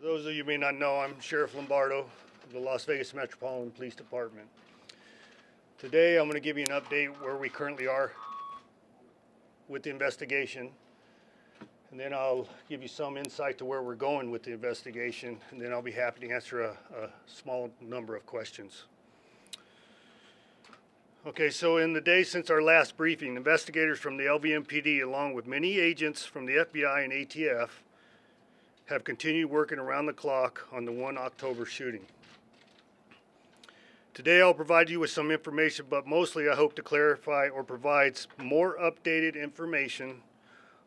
For those of you who may not know, I'm Sheriff Lombardo of the Las Vegas Metropolitan Police Department. Today I'm going to give you an update where we currently are with the investigation, and then I'll give you some insight to where we're going with the investigation, and then I'll be happy to answer a small number of questions. Okay, so in the days since our last briefing, investigators from the LVMPD, along with many agents from the FBI and ATF, have continued working around the clock on the 1 October shooting. Today I'll provide you with some information, but mostly I hope to clarify or provide more updated information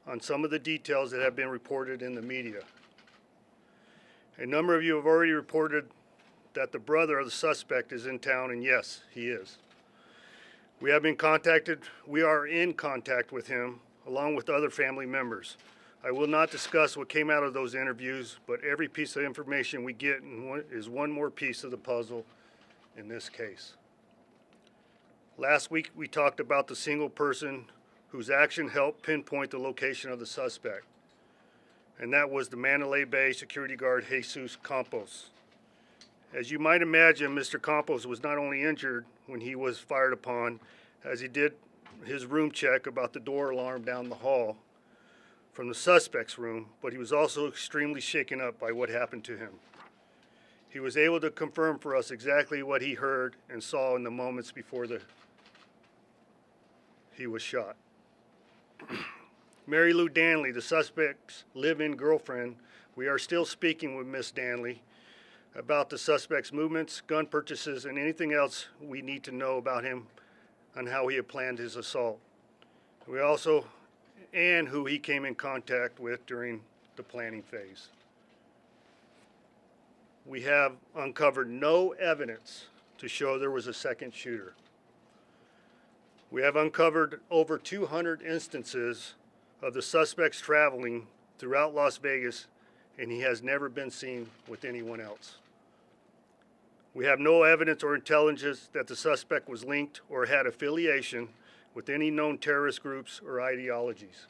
on some of the details that have been reported in the media. A number of you have already reported that the brother of the suspect is in town, and yes, he is. We are in contact with him, along with other family members. I will not discuss what came out of those interviews, but every piece of information we get is one more piece of the puzzle in this case. Last week we talked about the single person whose action helped pinpoint the location of the suspect, and that was the Mandalay Bay security guard Jesus Campos. As you might imagine, Mr. Campos was not only injured when he was fired upon, as he did his room check about the door alarm down the hall from the suspect's room, but he was also extremely shaken up by what happened to him. He was able to confirm for us exactly what he heard and saw in the moments before he was shot. Mary Lou Danley, the suspect's live-in girlfriend, we are still speaking with Miss Danley about the suspect's movements, gun purchases, and anything else we need to know about him and how he had planned his assault. And who he came in contact with during the planning phase. We have uncovered no evidence to show there was a second shooter. We have uncovered over 200 instances of the suspects traveling throughout Las Vegas, and he has never been seen with anyone else. We have no evidence or intelligence that the suspect was linked or had affiliation with any known terrorist groups or ideologies.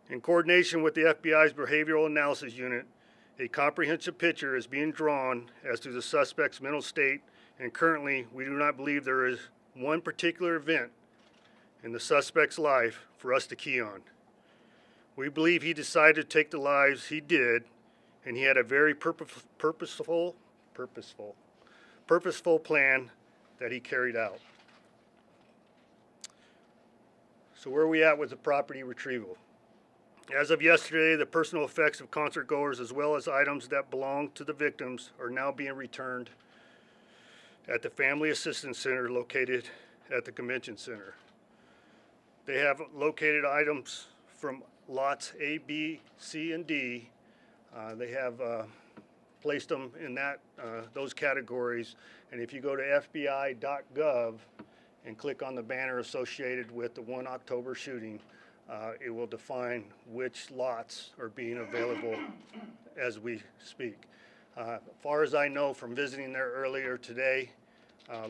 In coordination with the FBI's Behavioral Analysis Unit, a comprehensive picture is being drawn as to the suspect's mental state, and currently we do not believe there is one particular event in the suspect's life for us to key on. We believe he decided to take the lives he did, and he had a very purposeful plan that he carried out. So where are we at with the property retrieval? As of yesterday, the personal effects of concertgoers as well as items that belong to the victims are now being returned at the Family Assistance Center located at the Convention Center. They have located items from lots A, B, C, and D. They have placed them in those categories, and if you go to fbi.gov and click on the banner associated with the 1 October shooting, it will define which lots are being available as we speak. As far as I know from visiting there earlier today,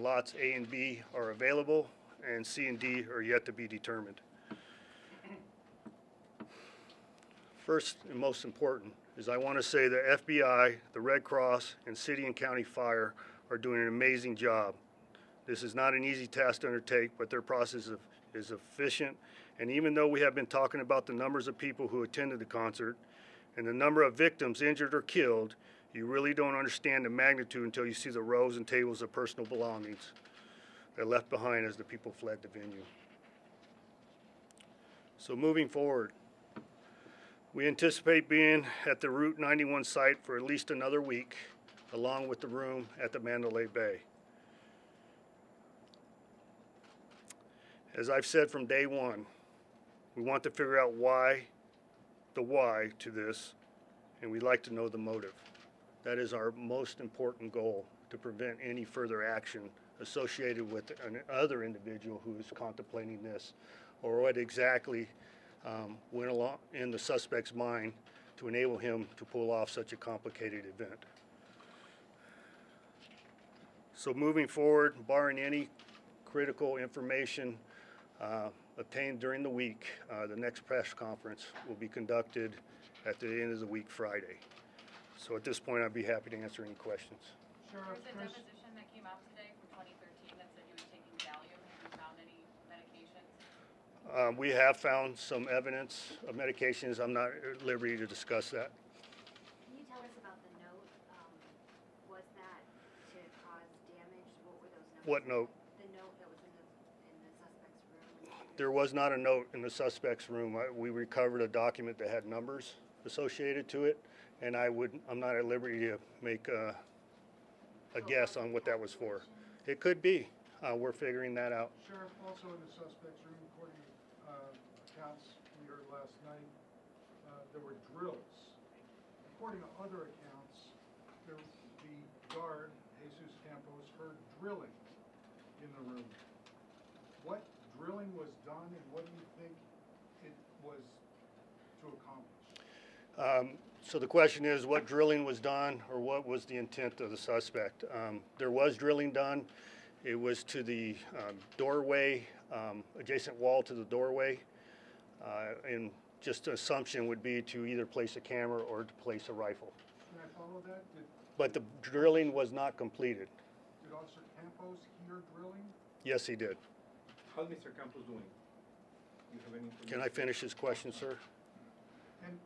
lots A and B are available, and C and D are yet to be determined. First and most important is I want to say the FBI, the Red Cross, and City and County Fire are doing an amazing job. This is not an easy task to undertake, but their process is efficient. And even though we have been talking about the numbers of people who attended the concert and the number of victims injured or killed, you really don't understand the magnitude until you see the rows and tables of personal belongings that left behind as the people fled the venue. So moving forward, we anticipate being at the Route 91 site for at least another week, along with the room at the Mandalay Bay. As I've said from day one, we want to figure out the why to this, and we'd like to know the motive. That is our most important goal, to prevent any further action associated with another individual who is contemplating this, or what exactly went along in the suspect's mind to enable him to pull off such a complicated event. So moving forward, barring any critical information obtained during the week, the next press conference will be conducted at the end of the week, Friday. So at this point, I'd be happy to answer any questions. Sheriff There's a Chris, deposition that came out today from 2013 that said he was taking Valium. Have you found any medications? We have found some evidence of medications. I'm not at liberty to discuss that. Can you tell us about the note? Was that to cause damage? What were those numbers? What note? The note that was in the suspect's room. There was not a note in the suspect's room. We recovered a document that had numbers associated to it, and I'm not at liberty to make a guess on what that was for. It could be. We're figuring that out. Sheriff, also in the suspect's room, according to accounts we heard last night, there were drills. According to other accounts, the guard, Jesus Campos, heard drilling in the room. What drilling was done, and what do you think it was to accomplish? So the question is, what drilling was done, or what was the intent of the suspect? There was drilling done. It was to the doorway, adjacent wall to the doorway, and just an assumption would be to either place a camera or to place a rifle. Can I follow that? But the drilling was not completed. Did Officer Campos hear drilling? Yes, he did. How's Mr. Campos doing? You have any Can I finish his question, sir? And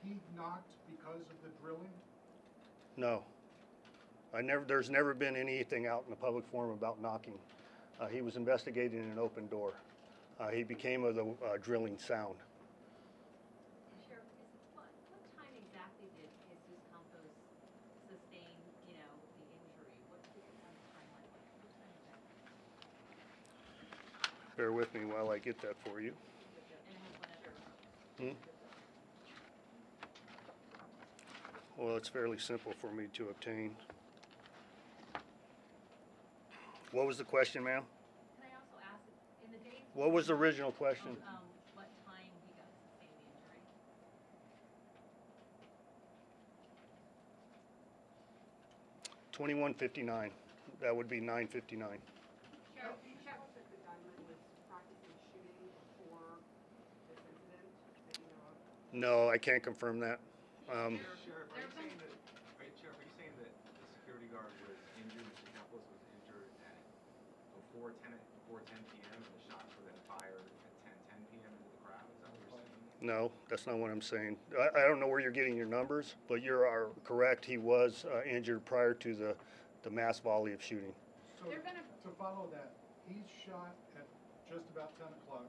he knocked because of the drilling? No. There's never been anything out in the public forum about knocking. He was investigating an open door. He became of the drilling sound. Sheriff, what time exactly did Jesus Campos sustain, the injury? What's the timeline like? What time exactly? Bear with me while I get that for you. And Well, it's fairly simple for me to obtain. What was the question, ma'am? can I also ask, in the days What was the original question? what time he got sustained the injury? 21:59. That would be 9:59. Sheriff, do you check that the gunman was practicing shooting before this incident that you know of? No, I can't confirm that. Sheriff, are you saying that? Sheriff, are you saying that the security guard was injured? Mr. Campos was injured at before 10 p.m. and the shots were then fired at 10 p.m. into the crowd? Is that what you're saying? No, that's not what I'm saying. I don't know where you're getting your numbers, but you are correct. He was injured prior to the mass volley of shooting. So to follow that, he's shot at just about 10 o'clock.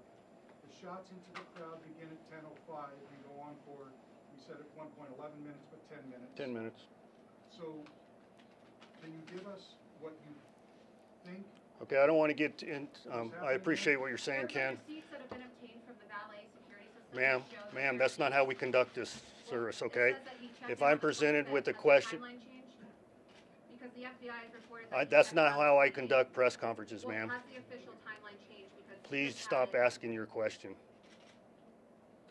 The shots into the crowd begin at 10:05 and go on for, we said at one point 11 minutes, but 10 minutes. 10 minutes. So can you give us what you think? Okay, I don't want to get in. I appreciate what you're saying, Ken. Receipts that have been obtained from the valet security system. Ma'am, that's not how we conduct this service, okay? It says that he checked If in I'm with the presented police with a that the question, timeline changed? Because the FBI has reported that he that's checked not out how I the- conduct press conferences, Well, ma'am. has the official timeline changed? Because he Please just stop had it- asking your question.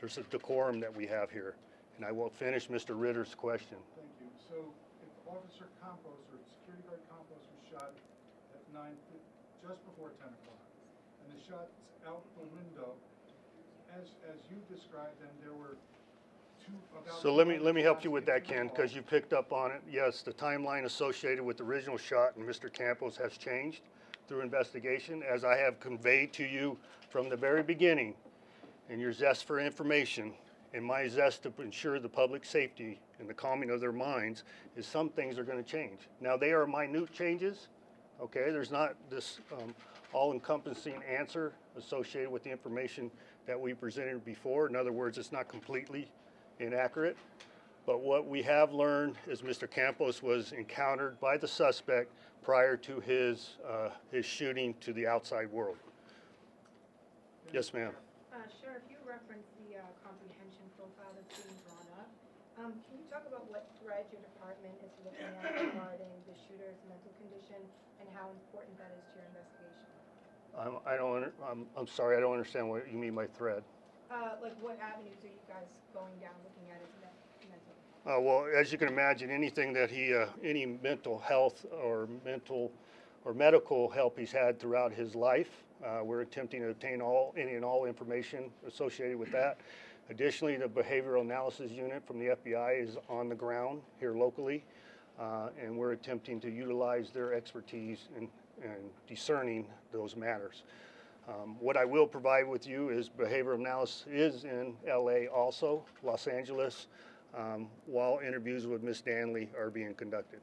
There's a decorum that we have here, and I will finish Mr. Ritter's question. Thank you. So if Officer Campos or security guard Campos was shot at just before 10 o'clock, and the shot's out the window, as you described them, there were about So let me 200 help shots you with into that, the Ken, wall. because you picked up on it. Yes, the timeline associated with the original shot and Mr. Campos has changed through investigation, as I have conveyed to you from the very beginning. And your zest for information and my zest to ensure the public safety and the calming of their minds is some things are going to change. Now, they are minute changes, okay? There's not this all-encompassing answer associated with the information that we presented before. In other words, it's not completely inaccurate. But what we have learned is Mr. Campos was encountered by the suspect prior to his shooting to the outside world. Yes, ma'am. Sheriff, you referenced the comprehension profile that's being drawn up. Can you talk about what thread your department is looking at regarding the shooter's mental condition and how important that is to your investigation? I'm sorry, I don't understand what you mean by thread. Like what avenues are you guys going down looking at his mental? Well, as you can imagine, anything that any mental health or medical help he's had throughout his life, we're attempting to obtain any and all information associated with that. Additionally, the behavioral analysis unit from the FBI is on the ground here locally, and we're attempting to utilize their expertise in discerning those matters. What I will provide with you is behavioral analysis is in LA also, Los Angeles, while interviews with Ms. Danley are being conducted.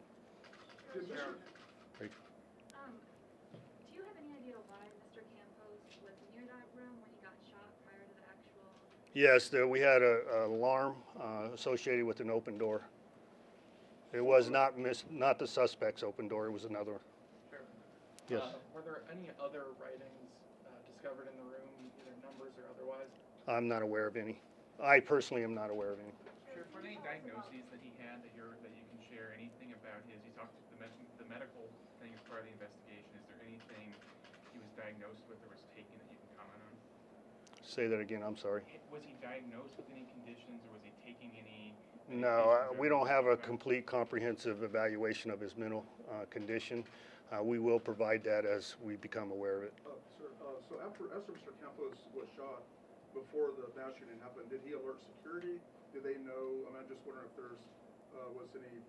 Do you have any idea why Mr. Campos was near that room when he got shot prior to the actual? Yes, we had an alarm associated with an open door. It was not the suspect's open door, it was another one. Fair. Yes. Were there any other writings discovered in the room, either numbers or otherwise? I'm not aware of any. I personally am not aware of any. Sheriff, were there any diagnoses that he had that you can share? Anything about his? You talked the medical thing as part of the investigation. Is there anything he was diagnosed with or was taken that you can comment on? Say that again, I'm sorry. Was he diagnosed with any conditions or was he taking any? No, we don't have a complete comprehensive evaluation of his mental condition. We will provide that as we become aware of it. Sir, so after Mr. Campos was shot, before the mass shooting happened, did he alert security? Did they know? I'm just wondering if there's was any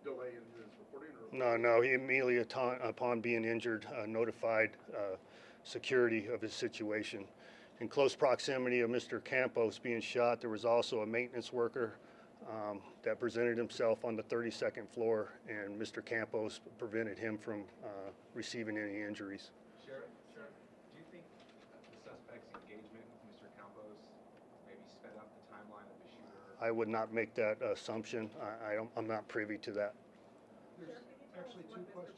delay in his reporting? Or No, he immediately upon being injured notified security of his situation. In close proximity of Mr. Campos being shot, there was also a maintenance worker that presented himself on the 32nd floor, and Mr. Campos prevented him from receiving any injuries. Sheriff, do you think the suspect's engagement with Mr. Campos maybe sped up the timeline of the shooter? I would not make that assumption. I'm not privy to that. There's actually two questions.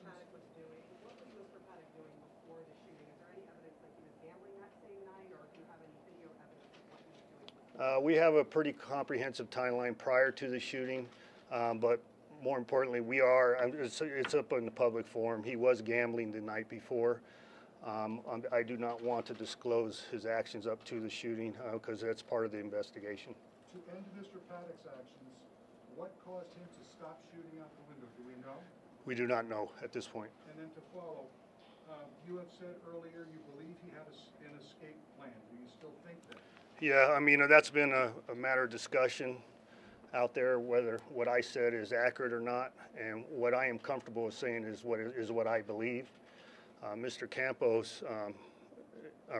What was Mr. Paddock doing before the shooting? Is there any evidence like he was gambling that same night, or do you have any video evidence of what he was doing? We have a pretty comprehensive timeline prior to the shooting, but more importantly, it's up in the public forum. He was gambling the night before. I do not want to disclose his actions up to the shooting because that's part of the investigation. To end Mr. Paddock's actions, what caused him to stop shooting out the window? Do we know? We do not know at this point. And then to follow, you have said earlier you believe he had an escape plan. Do you still think that? Yeah, I mean, that's been a matter of discussion out there, whether what I said is accurate or not, and what I am comfortable with saying is what I believe. Mr. Campos,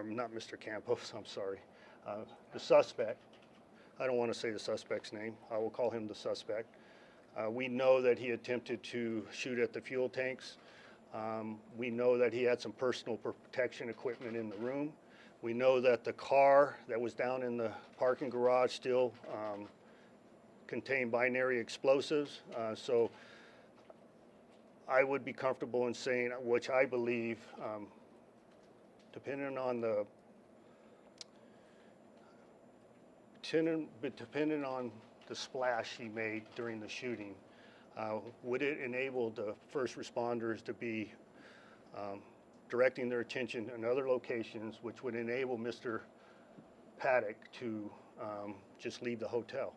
not Mr. Campos, I'm sorry, the suspect, I don't want to say the suspect's name, I will call him the suspect. We know that he attempted to shoot at the fuel tanks. We know that he had some personal protection equipment in the room. We know that the car that was down in the parking garage still contained binary explosives. So I would be comfortable in saying, which I believe, depending on the splash he made during the shooting, would it enable the first responders to be directing their attention in other locations, which would enable Mr. Paddock to just leave the hotel.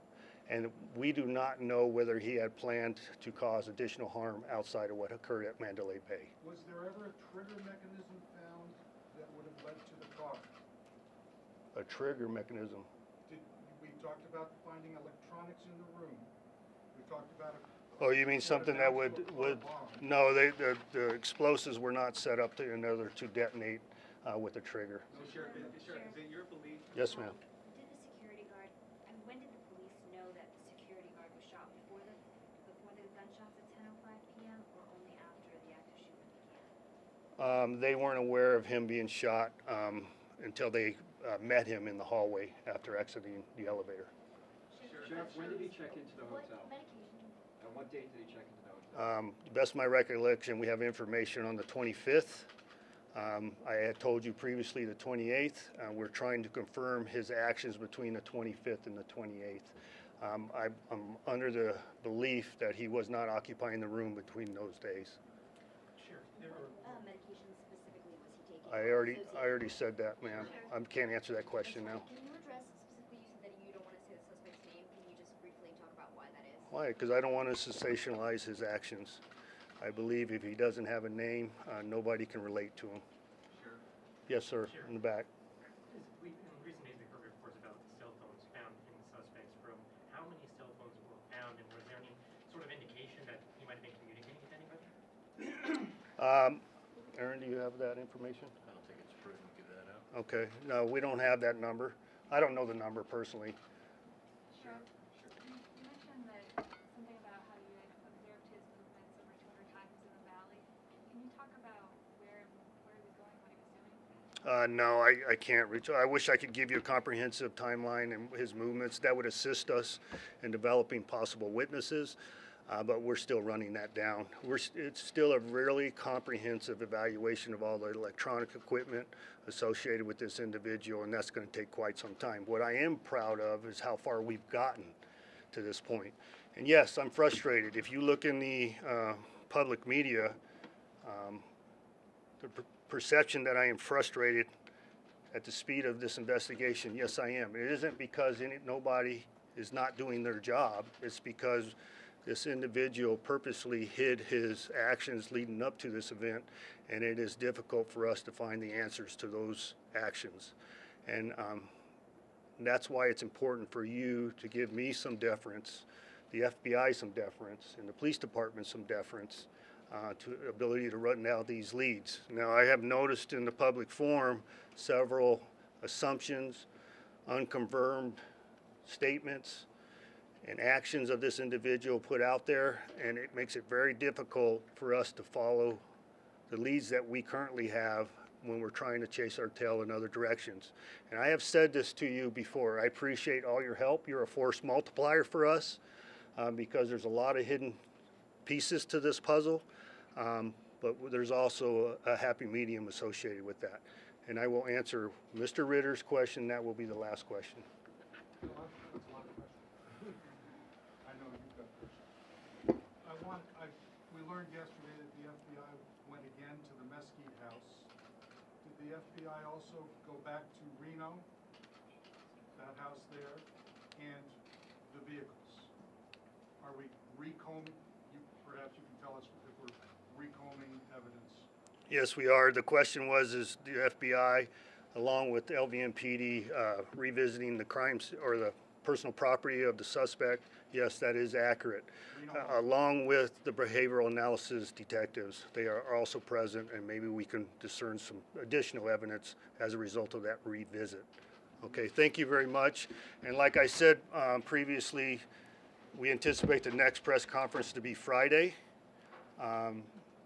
And we do not know whether he had planned to cause additional harm outside of what occurred at Mandalay Bay. Was there ever a trigger mechanism found that would have led to the car? A trigger mechanism. We talked about finding electronics in the room. We talked about Oh, you mean something that would no, the explosives were not set up in order to detonate with a trigger. So Sheriff, is it your belief? Yes, ma'am. Did the security guard, and when did the police know that the security guard was shot? Before the gunshots at 10:05 p.m. or only after the active shooting began? They weren't aware of him being shot until they met him in the hallway after exiting the elevator. Sheriff, when did he check into the What hotel? medication? And what date did he check into the hotel? Best of my recollection, we have information on the 25th. I had told you previously the 28th. We're trying to confirm his actions between the 25th and the 28th. I'm under the belief that he was not occupying the room between those days. What medication specifically was he taking? I already said that, ma'am. I can't answer that question now. Can you address specifically, you said that you don't want to say the suspect's name. Can you just briefly talk about why that is? Why? Because I don't want to sensationalize his actions. I believe if he doesn't have a name, nobody can relate to him. Sheriff? Yes, sir, in the back. In recent days, we heard reports about cell phones Aaron, do you have that information? I don't think it's prudent to give that out. Okay, no, we don't have that number. I don't know the number personally. Sheriff, you mentioned that something about how you had observed his movements over 200 times in the valley. Can you talk about where he was going, what he was doing? No, I can't reach. I wish I could give you a comprehensive timeline and his movements. That would assist us in developing possible witnesses, but we're still running that down. It's still a really comprehensive evaluation of all the electronic equipment associated with this individual, and that's going to take quite some time. What I am proud of is how far we've gotten to this point. And yes, I'm frustrated. If you look in the public media, the perception that I am frustrated at the speed of this investigation, yes, I am. It isn't because nobody is not doing their job. It's because this individual purposely hid his actions leading up to this event, and it is difficult for us to find the answers to those actions. And that's why it's important for you to give me some deference, the FBI some deference, and the police department some deference to the ability to run out these leads. Now, I have noticed in the public forum several assumptions, unconfirmed statements, and actions of this individual put out there, and it makes it very difficult for us to follow the leads that we currently have when we're trying to chase our tail in other directions. And I have said this to you before. I appreciate all your help. You're a force multiplier for us because there's a lot of hidden pieces to this puzzle, but there's also a happy medium associated with that. And I will answer Mr. Ritter's question. That will be the last question. We learned yesterday that the FBI went again to the Mesquite house. Did the FBI also go back to Reno, that house there, and the vehicles? Are we recombing? Perhaps you can tell us if we're recombing evidence. Yes, we are. The question was, is the FBI, along with LVMPD, revisiting the crimes or the personal property of the suspect? Yes, that is accurate. Along with the behavioral analysis detectives, they are also present, and maybe we can discern some additional evidence as a result of that revisit. Okay, thank you very much. And like I said previously, we anticipate the next press conference to be Friday.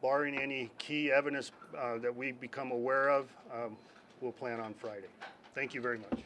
Barring any key evidence that we become aware of, we'll plan on Friday. Thank you very much.